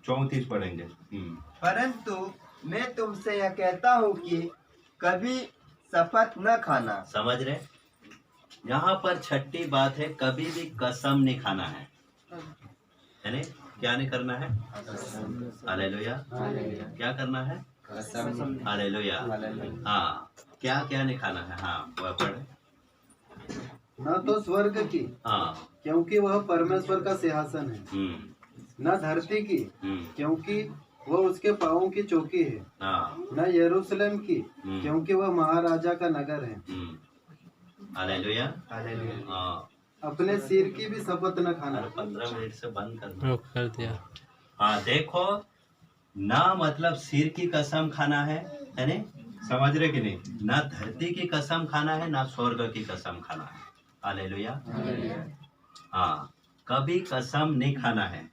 34 पढ़ेंगे। परंतु मैं तुमसे यह कहता हूँ कि कभी शपथ न खाना। समझ रहे? यहाँ पर छठी बात है, कभी भी कसम नहीं खाना है, यानी क्या नहीं करना है? हालेलुया। क्या करना है? कसम। हालेलुया। हाँ, क्या क्या नहीं खाना है? हाँ, वह पढ़े। न तो स्वर्ग की, हाँ, क्योंकि वह परमेश्वर का सिंहासन है। न धरती की, क्योंकि वह उसके पाँवों की चौकी है। हाँ, न यरूशलेम की, क्योंकि वह महाराजा का नगर है। हालेलुया। हालेलुया। हाँ, अपने सिर की भी शपथ न खाना। 15 मिनट से बंद करना। कर दिया। हाँ, देखो ना, मतलब सिर की कसम खाना है नहीं? समझ रहे कि नहीं? ना धरती की कसम खाना है, ना स्वर्ग की कसम खाना है। हालेलुया। हाँ, कभी कसम नहीं खाना है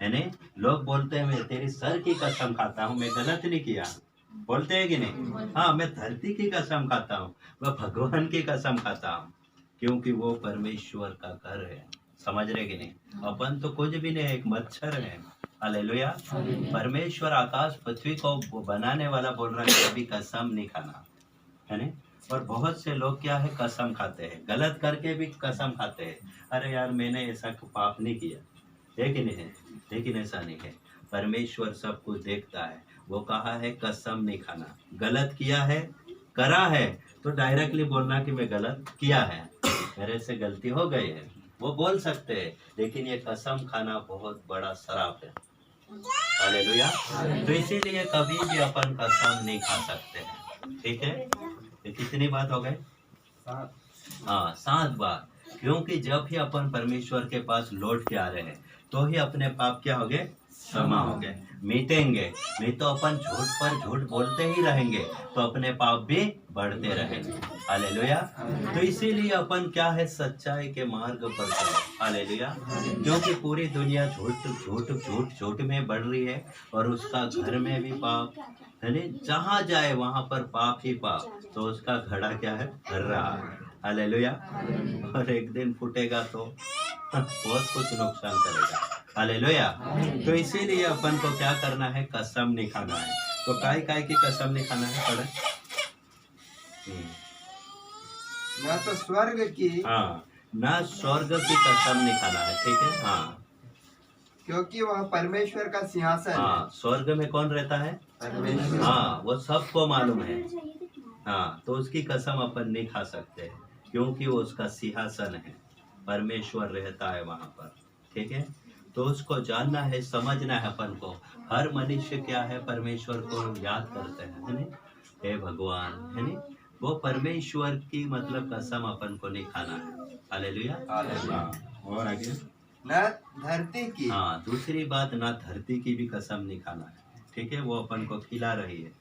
नहीं? लोग बोलते हैं मैं तेरी सर की कसम खाता हूँ, मैं गलत नहीं किया, बोलते हैं कि नहीं? हाँ, मैं धरती की कसम खाता हूँ, वह भगवान की कसम खाता हूँ, क्योंकि वो परमेश्वर का घर है। समझ रहे कि नहीं? अपन तो कुछ भी नहीं है, एक मच्छर है। हालेलुया। परमेश्वर आकाश पृथ्वी को बनाने वाला बोल रहा है कभी कसम नहीं खाना, है नहीं? और बहुत से लोग क्या है, कसम खाते हैं, गलत करके भी कसम खाते हैं। अरे यार, मैंने ऐसा पाप नहीं किया, है कि नहीं है? लेकिन ऐसा नहीं है, परमेश्वर सब कुछ देखता है। वो कहा है कसम नहीं खाना। गलत किया है, करा है, तो डायरेक्टली बोलना कि मैं गलत किया है, मेरे से गलती हो गई है, वो बोल सकते हैं। लेकिन ये कसम खाना बहुत बड़ा शराब है। हालेलुया। तो इसीलिए कभी भी अपन कसम नहीं खा सकते हैं, ठीक है? ये कितनी बात हो गई? हाँ, 7 बार। क्योंकि जब ही अपन परमेश्वर के पास लौट के आ रहे हैं, तो ही अपने पाप क्या हो गए? क्षमा हो गए, मिटेंगे। नहीं तो अपन झूठ पर झूठ बोलते ही रहेंगे, तो अपने पाप भी बढ़ते रहेंगे। हालेलुया। तो इसीलिए अपन क्या है, सच्चाई के मार्ग पर चलो। हालेलुया। क्योंकि पूरी दुनिया झूठ झूठ झूठ झूठ में बढ़ रही है, और उसका घर में भी पाप, है नहीं? जहाँ जाए वहाँ पर पाप ही पाप, तो उसका घड़ा क्या है? भर रहा है। हालेलुया। और एक दिन फूटेगा तो बहुत कुछ नुकसान करेगा। हालेलुया। तो इसीलिए अपन को क्या करना है? कसम नहीं खाना है। तो काय काय की कसम नहीं खाना है? पढ़े। न तो स्वर्ग की, हाँ, ना स्वर्ग की कसम नहीं खाना है, ठीक है? हाँ, क्योंकि वह परमेश्वर का सिंहासन हाँ, है। स्वर्ग में कौन रहता है? परमेश्वर। हाँ, वो सबको मालूम है। हाँ, तो उसकी कसम अपन नहीं खा सकते, क्योंकि वो उसका सिंहासन है, परमेश्वर रहता है वहां पर, ठीक है? तो उसको जानना है, समझना है अपन को। हर मनुष्य क्या है? परमेश्वर को याद करते हैं, है नहीं? हे भगवान, है नहीं? वो परमेश्वर की मतलब कसम अपन को नहीं खाना है। हालेलुया। हाँ, और आगे। न धरती की। हाँ, दूसरी बात, ना धरती की भी कसम नहीं खाना है, ठीक है? वो अपन को खिला रही है,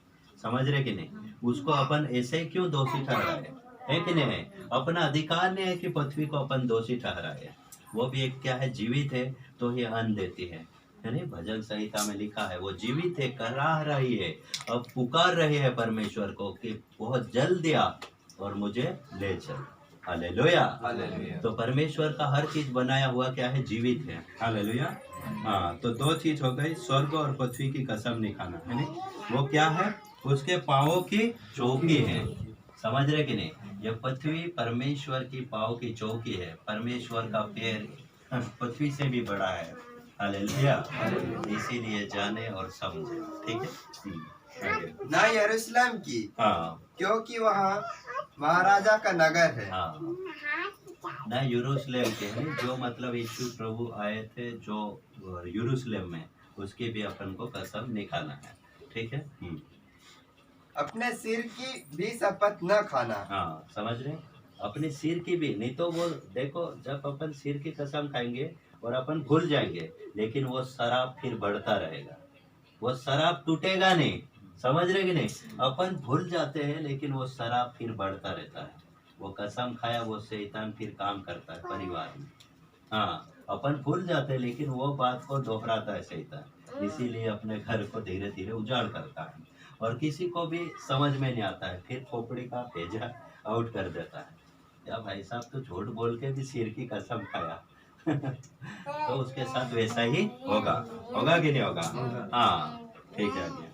समझ रहे कि नहीं? उसको अपन ऐसे ही क्यों दोषी ठहराए, है कि नहीं? अपना अधिकार नहीं है कि पृथ्वी को अपन दोषी ठहराए। वो भी एक क्या है? जीवित है, तो ही अन्न देती है नहीं? भजन संहिता में लिखा है, वो जीवित है, कराह रही है, अब पुकार रही है परमेश्वर को कि बहुत जल्दी आ और मुझे ले चल। हालेलुया। तो परमेश्वर का हर चीज बनाया हुआ क्या है? जीवित है। हालेलुया। हाँ, तो 2 चीज हो गई, स्वर्ग और पृथ्वी की कसम नहीं खाना, है नहीं? वो क्या है? उसके पाँवों की चौकी है। समझ रहे कि नहीं? ये पृथ्वी परमेश्वर की पाँव की चौकी है। परमेश्वर का पैर पृथ्वी से भी बड़ा है। हालेलुया। इसीलिए जाने और समझे, ठीक है? आगे। न यरूशलेम की, हाँ, क्योंकि वह महाराजा का नगर है। हाँ, ना यरूशलेम के हैं, जो मतलब यीशु प्रभु आए थे जो यरूशलेम में, उसकी भी अपन को कसम नहीं खाना है, ठीक है? अपने सिर की भी शपथ न खाना। हाँ, समझ रहे? अपने सिर की भी नहीं, तो वो देखो, जब अपन सिर की कसम खाएंगे और अपन भूल जाएंगे, लेकिन वो शराब फिर बढ़ता रहेगा, वो शराब टूटेगा नहीं। समझ रहे कि नहीं? अपन भूल जाते हैं, लेकिन वो शराब फिर बढ़ता रहता है। वो कसम खाया, वो शैतान फिर काम करता है परिवार में। हाँ, अपन भूल जाते हैं, लेकिन वो बात को दोहराता है शैतान, इसीलिए अपने घर को धीरे धीरे उजाड़ करता है। और किसी को भी समझ में नहीं आता है, फिर खोपड़ी का भेजा आउट कर देता है। या भाई साहब, तो झूठ बोल के भी सिर की कसम खाया, तो उसके साथ वैसा ही होगा। होगा कि नहीं होगा? हाँ, ठीक है आगे।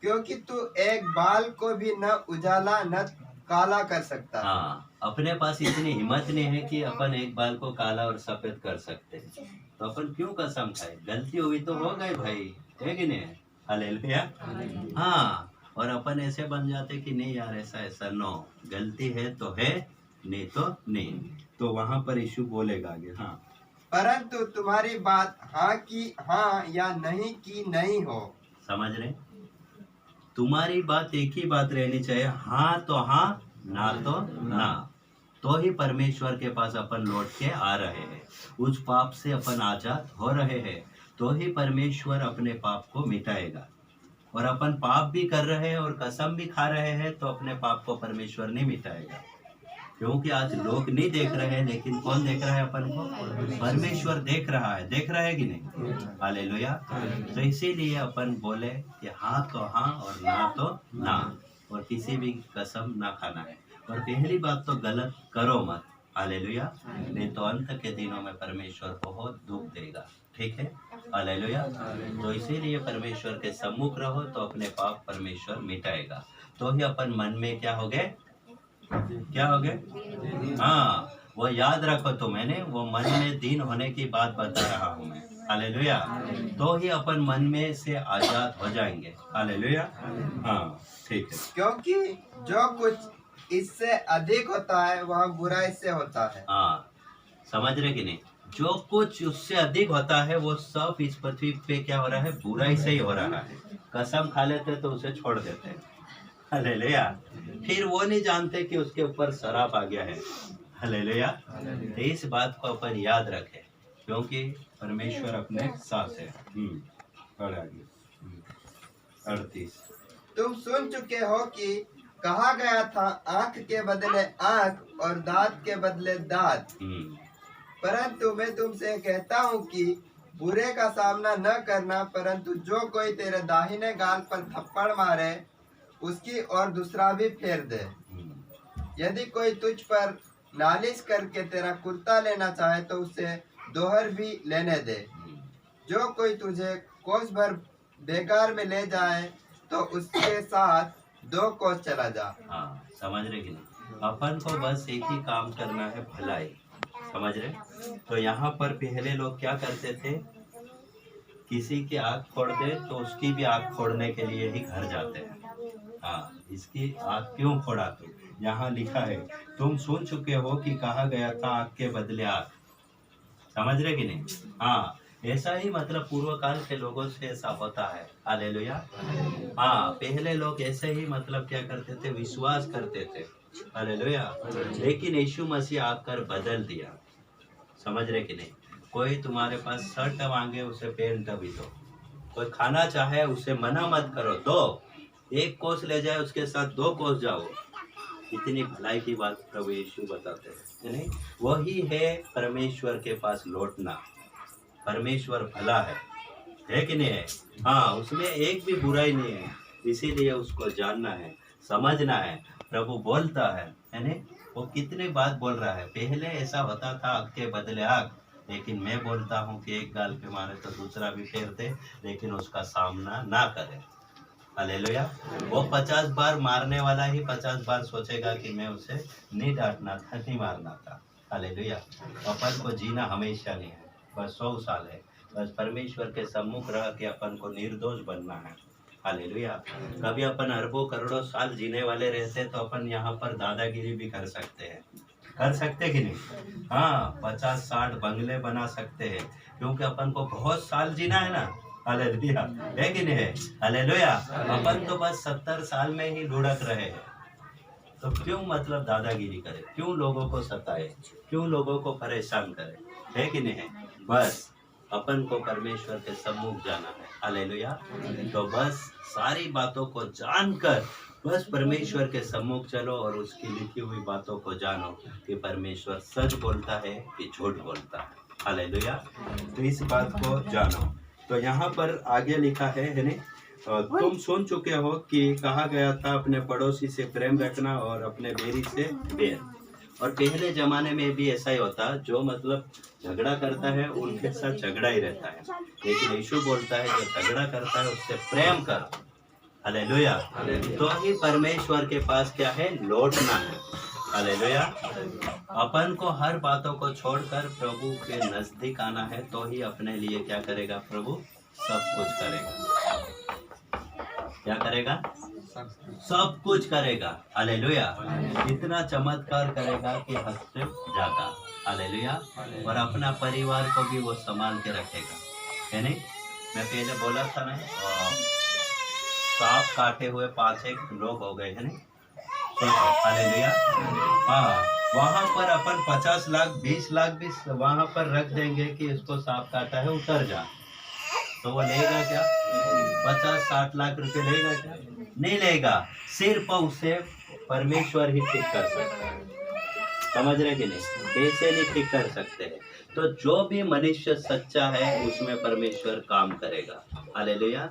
क्योंकि तू एक बाल को भी न उजाला न काला कर सकता। हाँ, अपने पास इतनी हिम्मत नहीं है कि अपन एक बाल को काला और सफेद कर सकते हैं, तो अपन क्यों कसम खाए? गलती हुई तो हो गई भाई, है कि नहीं? हालेलुया। हाँ, और अपन ऐसे बन जाते कि नहीं यार ऐसा ऐसा, नो, गलती है तो है, नहीं तो नहीं। तो वहां पर यीशु बोलेगा आगे। हाँ, परंतु तुम्हारी बात हाँ की हाँ या नहीं की नहीं हो। समझ रहे? तुम्हारी बात एक ही बात रहनी चाहिए, हाँ तो हाँ, ना तो ना। तो ही परमेश्वर के पास अपन लौट के आ रहे हैं, उस पाप से अपन आजाद हो रहे हैं, तो ही परमेश्वर अपने पाप को मिटाएगा। और अपन पाप भी कर रहे हैं और कसम भी खा रहे हैं, तो अपने पाप को परमेश्वर नहीं मिटाएगा। क्योंकि आज लोग नहीं देख रहे हैं, लेकिन कौन देख रहा है अपन को? परमेश्वर देख रहा है। देख रहा है कि नहीं? हालेलुया। तो इसीलिए अपन बोले कि हाँ तो हाँ और ना तो ना, और किसी भी कसम ना खाना है। और पहली बात तो गलत करो मत। हालेलुया। नहीं तो अंत के दिनों में परमेश्वर बहुत दुख देगा। ठीक है? हालेलुया। तो इसीलिए परमेश्वर के सम्मुख रहो, तो अपने पाप परमेश्वर मिटाएगा। तो ही अपन मन में क्या हो गए? क्या हो गए? हाँ, वो याद रखो। तो मैंने वो मन में दीन होने की बात बता रहा हूँ मैं। हालेलुया। तो ही अपन मन में से आजाद हो जाएंगे। हालेलुया। हाँ, ठीक है। क्योंकि जो कुछ इससे अधिक होता है वह बुराई से होता है। हाँ, समझ रहे कि नहीं? जो कुछ उससे अधिक होता है वो सब इस पृथ्वी पे क्या हो रहा है? बुराई से ही हो रहा है। कसम खा लेते तो उसे छोड़ देते हैं। हालेलुया। फिर वो नहीं जानते कि उसके ऊपर शराब आ गया है। हालेलुया। तो इस बात को अपन याद रखें, क्योंकि परमेश्वर अपने साथ है। और आगे 38। तुम सुन चुके हो कि कहा गया था, आंख के बदले आंख और दांत के बदले दांत। परंतु मैं तुमसे कहता हूँ कि बुरे का सामना न करना, परंतु जो कोई तेरे दाहिने गाल पर थप्पड़ मारे उसकी और दूसरा भी फेर दे। यदि कोई तुझ पर नालिश करके तेरा कुर्ता लेना चाहे तो उसे दोहर भी लेने दे। जो कोई तुझे कोस भर बेकार में ले जाए तो उसके साथ 2 कोस चला जा। हाँ, समझ रहे कि नहीं? अपन को बस एक ही काम करना है, भलाई। समझ रहे? तो यहाँ पर पहले लोग क्या करते थे? किसी की आँख फोड़ दे तो उसकी भी आँख फोड़ने के लिए ही घर जाते हैं। हाँ, इसकी आँख क्यों फोड़ा तू? यहाँ लिखा है, तुम सुन चुके हो कि कहा गया था, आँख के बदले आँख। समझ रहे कि नहीं? हाँ, ऐसा ही मतलब पूर्व काल के लोगों से ऐसा होता है। हालेलुया। हाँ, पहले लोग ऐसे ही मतलब क्या करते थे? विश्वास करते थे। हालेलुया। लेकिन यीशु मसीह आकर बदल दिया। समझ रहे कि नहीं? कोई तुम्हारे पास शर्ट मांगे उसे पैंट भी दो। कोई खाना चाहे उसे मना मत करो, दो। 1 कोस ले जाए उसके साथ 2 कोस जाओ। इतनी भलाई की बात प्रभु यीशु बताते हैं, नहीं? वही है परमेश्वर के पास लौटना। परमेश्वर भला है कि नहीं है? हाँ, उसमें एक भी बुराई नहीं है। इसीलिए उसको जानना है, समझना है। प्रभु बोलता है नहीं? वो कितने बात बोल रहा है। पहले ऐसा होता था, आग के बदले आग, लेकिन मैं बोलता हूँ कि एक गाल पे मारे तो दूसरा भी फेर दे, लेकिन उसका सामना ना करे। हालेलुया। वो 50 बार मारने वाला ही 50 बार सोचेगा कि मैं उसे नहीं डांटना था, नहीं मारना था। हालेलुया। अपन को जीना हमेशा नहीं है, बस 100 साल है। बस परमेश्वर के सम्मुख रह के अपन को निर्दोष बनना है। हालेलुया। कभी अपन अरबों करोड़ों साल जीने वाले रहते तो अपन यहाँ पर दादागिरी भी कर सकते हैं। कर सकते कि नहीं? हाँ, 50-60 बंगले बना सकते हैं, क्योंकि अपन को बहुत साल जीना है ना। हालेलुया, है कि नहीं है? हालेलुया। अपन तो बस 70 साल में ही लुढ़क रहे हैं, तो क्यों मतलब दादागिरी करे? क्यों लोगों को सताए? क्यों लोगों को परेशान करे? है कि नहीं है? बस अपन को परमेश्वर के सम्मुख जाना है। हालेलुया। तो बस सारी बातों को जानकर बस परमेश्वर के सम्मुख चलो और उसकी लिखी हुई बातों को जानो कि परमेश्वर सच बोलता है कि झूठ बोलता है। हालेलुया। तो इस बात को जानो। तो यहाँ पर आगे लिखा है नहीं? तुम सुन चुके हो कि कहा गया था, अपने पड़ोसी से प्रेम रखना और अपने बैरी से बैर। और पहले जमाने में भी ऐसा ही होता, जो मतलब झगड़ा करता है उनके साथ झगड़ा ही रहता है, लेकिन यीशु बोलता है जो झगड़ा करता है उससे प्रेम कर। हालेलुया। तो ही परमेश्वर के पास क्या है, लौटना है। हालेलुया। अपन को हर बातों को छोड़कर प्रभु के नजदीक आना है, तो ही अपने लिए क्या करेगा प्रभु, सब कुछ करेगा। क्या करेगा, सब कुछ करेगा। हालेलुया। इतना चमत्कार करेगा कि हद से ज्यादा। हालेलुया। और अपना परिवार को भी वो संभाल के रखेगा, है नहीं। मैं पहले बोला था ना, सांप काटे हुए 5-1 लोग हो गए, है नहीं। हालेलुया। हाँ, वहाँ पर अपन 50 लाख 20 लाख भी वहाँ पर रख देंगे कि इसको सांप काटा है, उतर जा, तो वो लेगा क्या? 50-60 लाख रुपए लेगा क्या? नहीं लेगा। सिर्फ उसे परमेश्वर ही ठीक कर सकता है। समझ रहे कि नहीं, पैसे नहीं ठीक कर सकते हैं। तो जो भी मनुष्य सच्चा है उसमें परमेश्वर काम करेगा। हालेलुया।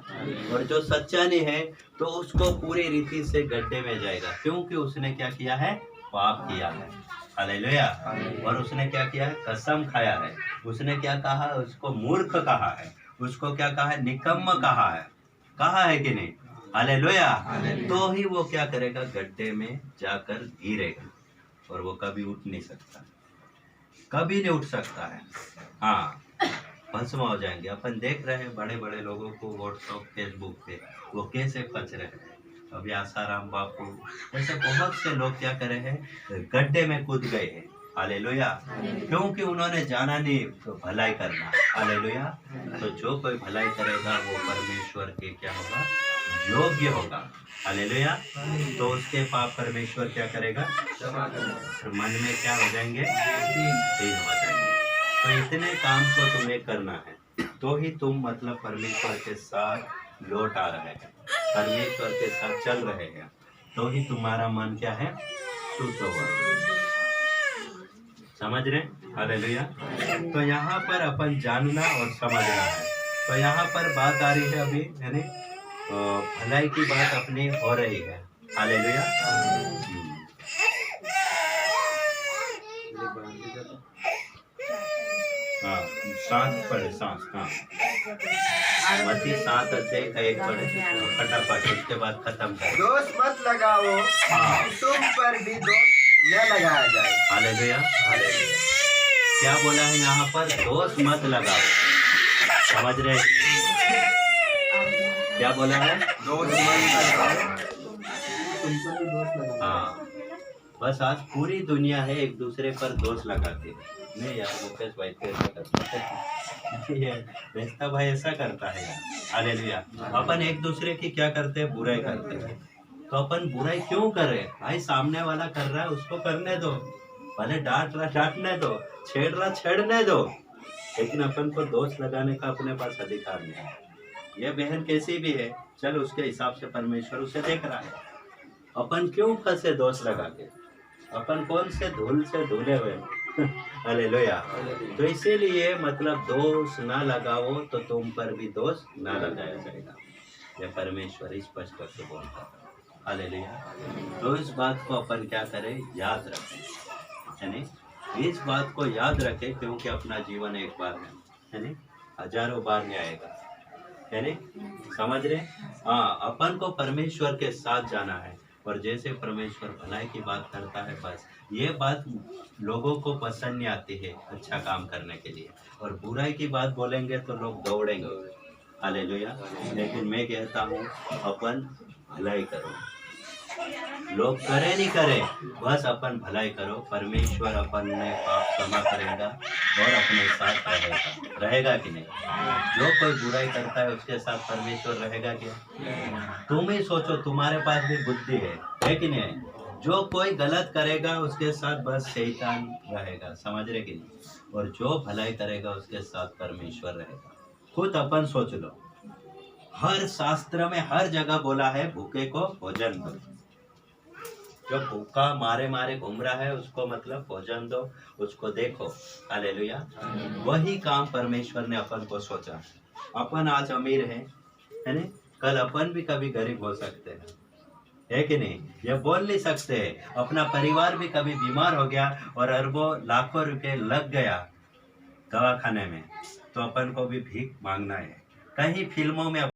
और जो सच्चा नहीं है तो उसको पूरी रीति से गड्ढे में जाएगा, क्योंकि उसने क्या किया है, पाप किया है। हालेलुया। और उसने क्या किया है, कसम खाया है। उसने क्या कहा, उसको मूर्ख कहा है, उसको क्या कहा है, निकम्मा कहा है कि नहीं। हालेलुया। तो ही वो क्या करेगा, गड्ढे में जाकर गिरेगा और वो कभी उठ नहीं सकता, कभी नहीं उठ सकता है। हाँ, भस्म हो जाएंगे। अपन देख रहे हैं बड़े बड़े लोगों को व्हाट्सएप फेसबुक पे, वो कैसे फंस रहे हैं। अभी आसाराम बापू, ऐसे बहुत से लोग क्या करे हैं, गड्ढे में कूद गए हैं। हालेलुया। क्योंकि उन्होंने जाना नहीं तो भलाई करना। हालेलुया। तो जो कोई भलाई करेगा वो परमेश्वर के क्या होगा, योग्य होगा। हालेलुया। तो उसके पाप परमेश्वर क्या करेगा, तो मन में क्या हो जाएंगे, तीन हो जाएंगे। तो इतने काम को तुम्हें करना है, तो ही तुम मतलब परमेश्वर के साथ लौट आ रहे हैं, परमेश्वर के साथ चल रहे हैं, तो ही तुम्हारा मन क्या है, शुद्ध होगा। समझ रहे। हालेलुया। तो यहाँ पर अपन जानना और समझना है। तो यहाँ पर बात आ रही है अभी, यानी भलाई की बात अपनी हो रही है। हालेलुया। हाँ, 7 पढ़े, 7। हाँ, मत्ती 7 अध्याय का 1 पढ़े फटाफट, उसके बाद खत्म कर। दोष मत लगाओ, हाँ, तुम पर भी दोष न लगाया जाए। हालेलुया। क्या बोला है यहाँ पर, दोष मत लगाओ। समझ रहे, क्या बोला है, दोष मत लगाओ। तुमको भी दोष लगा। हाँ, बस आज पूरी दुनिया है एक दूसरे पर दोष लगाती है। नहीं यार, मुकेश भाई तो ऐसा करता है, ये रेस्ता भाई ऐसा करता है यार। हालेलुया। अपन एक दूसरे की क्या करते हैं, बुराई करते हैं। तो अपन बुराई क्यों करें भाई, सामने वाला कर रहा है उसको करने दो, भले डांटने दो, छेड़ने दो, लेकिन अपन को दोष लगाने का अपने पास अधिकार नहीं है। ये बहन कैसी भी है, चल उसके हिसाब से परमेश्वर उसे देख रहा है। अपन क्यों फंसे दोष लगा के, अपन कौन से धूल से धुले हुए। हालेलुया। तो इसीलिए मतलब दोष ना लगाओ तो तुम पर भी दोष ना लगाया जाएगा, ये परमेश्वर स्पष्ट करके बोलता है। हालेलुया। तो इस बात को अपन क्या करें, याद रखें, यानी इस बात को याद रखें, क्योंकि अपना जीवन एक बार है, यानी हजारों बार नहीं आएगा, यानी समझ रहे। हाँ, अपन को परमेश्वर के साथ जाना है, और जैसे परमेश्वर भलाई की बात करता है, बस ये बात लोगों को पसंद नहीं आती है अच्छा काम करने के लिए, और बुराई की बात बोलेंगे तो लोग दौड़ेंगे। हालेलुया। लेकिन मैं कहता हूँ अपन भलाई करो, लोग करे नहीं करे, बस अपन भलाई करो, परमेश्वर अपन में पाप क्षमा करेगा और अपने साथ रहेगा कि नहीं। जो कोई बुराई करता है उसके साथ परमेश्वर रहेगा क्या, तुम ही सोचो, तुम्हारे पास भी बुद्धि है कि नहीं। जो कोई गलत करेगा उसके साथ बस शैतान रहेगा, समझ रहे कि नहीं, और जो भलाई करेगा उसके साथ परमेश्वर रहेगा। खुद अपन सोच लो, हर शास्त्र में हर जगह बोला है भूखे को भोजन दो, जो भूखा मारे घूम रहा है उसको मतलब भोजन दो, उसको देखो। हालेलुया। वही काम परमेश्वर ने अपन को सोचा। अपन आज अमीर है ना, कल अपन भी कभी गरीब हो सकते हैं, है कि नहीं? ये बोल नहीं सकते। अपना परिवार भी कभी बीमार हो गया और अरबों लाखों रुपए लग गया दवाखाने में, तो अपन को भी भीख मांगना है। कहीं फिल्मों में